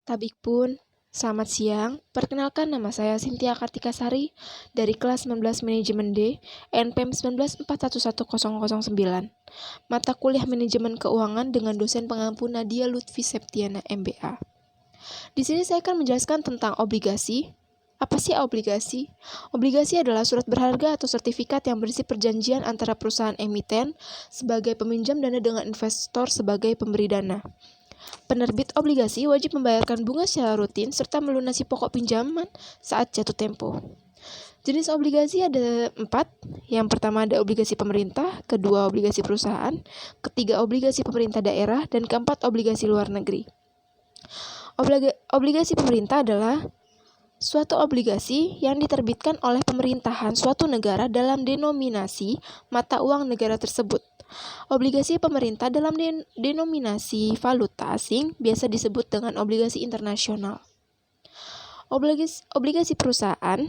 Tabik pun, selamat siang. Perkenalkan, nama saya Cynthia Kartikasari dari kelas 19 Manajemen D, NPM 19411009. Mata kuliah Manajemen Keuangan dengan dosen pengampu Nadia Lutfi Septiana MBA. Di sini saya akan menjelaskan tentang obligasi. Apa sih obligasi? Obligasi adalah surat berharga atau sertifikat yang berisi perjanjian antara perusahaan emiten sebagai peminjam dana dengan investor sebagai pemberi dana. Penerbit obligasi wajib membayarkan bunga secara rutin serta melunasi pokok pinjaman saat jatuh tempo. Jenis obligasi ada 4. Yang pertama ada obligasi pemerintah, kedua obligasi perusahaan, ketiga obligasi pemerintah daerah, dan keempat obligasi luar negeri. Obligasi pemerintah adalah suatu obligasi yang diterbitkan oleh pemerintahan suatu negara dalam denominasi mata uang negara tersebut. Obligasi pemerintah dalam denominasi valuta asing biasa disebut dengan obligasi internasional. Obligasi perusahaan,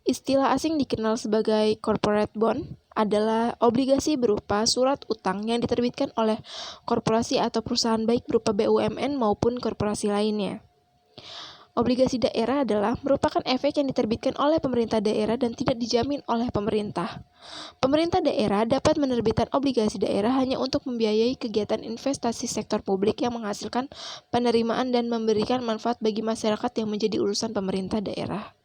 istilah asing dikenal sebagai corporate bond, adalah obligasi berupa surat utang yang diterbitkan oleh korporasi atau perusahaan baik berupa BUMN maupun korporasi lainnya. Obligasi daerah adalah merupakan efek yang diterbitkan oleh pemerintah daerah dan tidak dijamin oleh pemerintah. Pemerintah daerah dapat menerbitkan obligasi daerah hanya untuk membiayai kegiatan investasi sektor publik yang menghasilkan penerimaan dan memberikan manfaat bagi masyarakat yang menjadi urusan pemerintah daerah.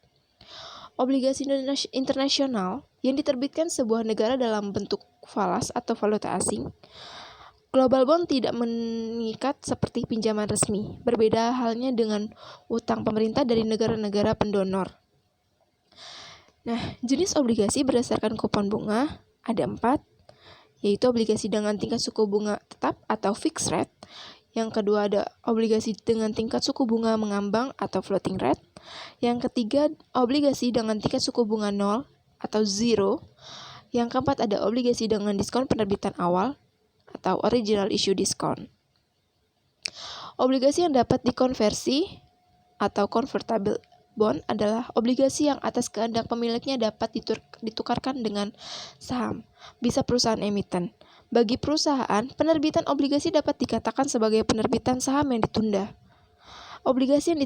Obligasi internasional yang diterbitkan sebuah negara dalam bentuk falas atau valuta asing. Global bond tidak mengikat seperti pinjaman resmi, berbeda halnya dengan utang pemerintah dari negara-negara pendonor. Nah, jenis obligasi berdasarkan kupon bunga ada 4, yaitu obligasi dengan tingkat suku bunga tetap atau fixed rate. Yang kedua ada obligasi dengan tingkat suku bunga mengambang atau floating rate. Yang ketiga, obligasi dengan tingkat suku bunga 0 atau zero. Yang keempat ada obligasi dengan diskon penerbitan awal atau original issue discount. Obligasi yang dapat dikonversi atau convertible bond adalah obligasi yang atas kehendak pemiliknya dapat ditukarkan dengan saham, bisa perusahaan emiten. Bagi perusahaan, penerbitan obligasi dapat dikatakan sebagai penerbitan saham yang ditunda. Obligasi yang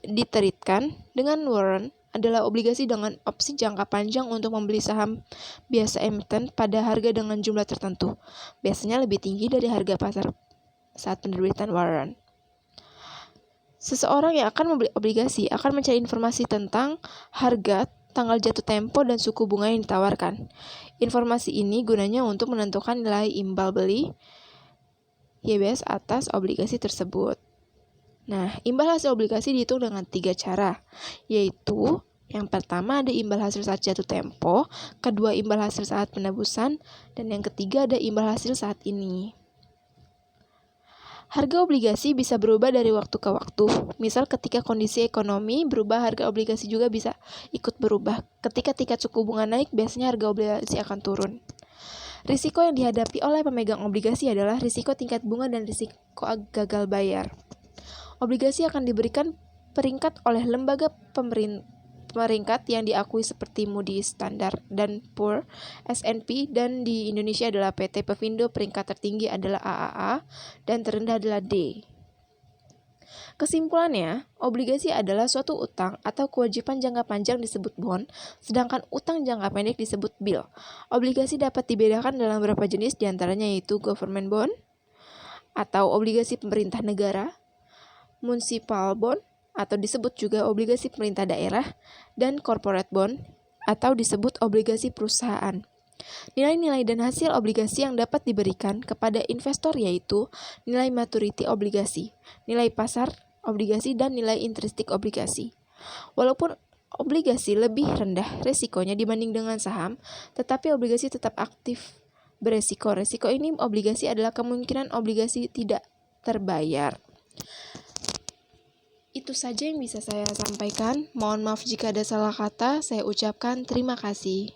diteritkan dengan warrant adalah obligasi dengan opsi jangka panjang untuk membeli saham biasa emiten pada harga dengan jumlah tertentu, biasanya lebih tinggi dari harga pasar saat penerbitan warrant. Seseorang yang akan membeli obligasi akan mencari informasi tentang harga, tanggal jatuh tempo, dan suku bunga yang ditawarkan. Informasi ini gunanya untuk menentukan nilai imbal beli YBS atas obligasi tersebut. Nah, imbal hasil obligasi dihitung dengan 3 cara, yaitu yang pertama ada imbal hasil saat jatuh tempo, kedua imbal hasil saat penebusan, dan yang ketiga ada imbal hasil saat ini. Harga obligasi bisa berubah dari waktu ke waktu. Misal ketika kondisi ekonomi berubah, harga obligasi juga bisa ikut berubah. Ketika tingkat suku bunga naik, biasanya harga obligasi akan turun. Risiko yang dihadapi oleh pemegang obligasi adalah risiko tingkat bunga dan risiko gagal bayar. Obligasi akan diberikan peringkat oleh lembaga peringkat yang diakui seperti Moody's, Standard & Poor's, S&P, dan di Indonesia adalah PT Pevindo. Peringkat tertinggi adalah AAA dan terendah adalah D. Kesimpulannya, obligasi adalah suatu utang atau kewajiban jangka panjang disebut bond, sedangkan utang jangka pendek disebut bill. Obligasi dapat dibedakan dalam beberapa jenis, diantaranya yaitu government bond atau obligasi pemerintah negara, municipal bond atau disebut juga obligasi pemerintah daerah, dan corporate bond atau disebut obligasi perusahaan. Nilai-nilai dan hasil obligasi yang dapat diberikan kepada investor yaitu nilai maturity obligasi, nilai pasar obligasi, dan nilai intrinsik obligasi. Walaupun obligasi lebih rendah resikonya dibanding dengan saham, tetapi obligasi tetap aktif beresiko. Resiko ini obligasi adalah kemungkinan obligasi tidak terbayar. Itu saja yang bisa saya sampaikan. Mohon maaf jika ada salah kata. Saya ucapkan terima kasih.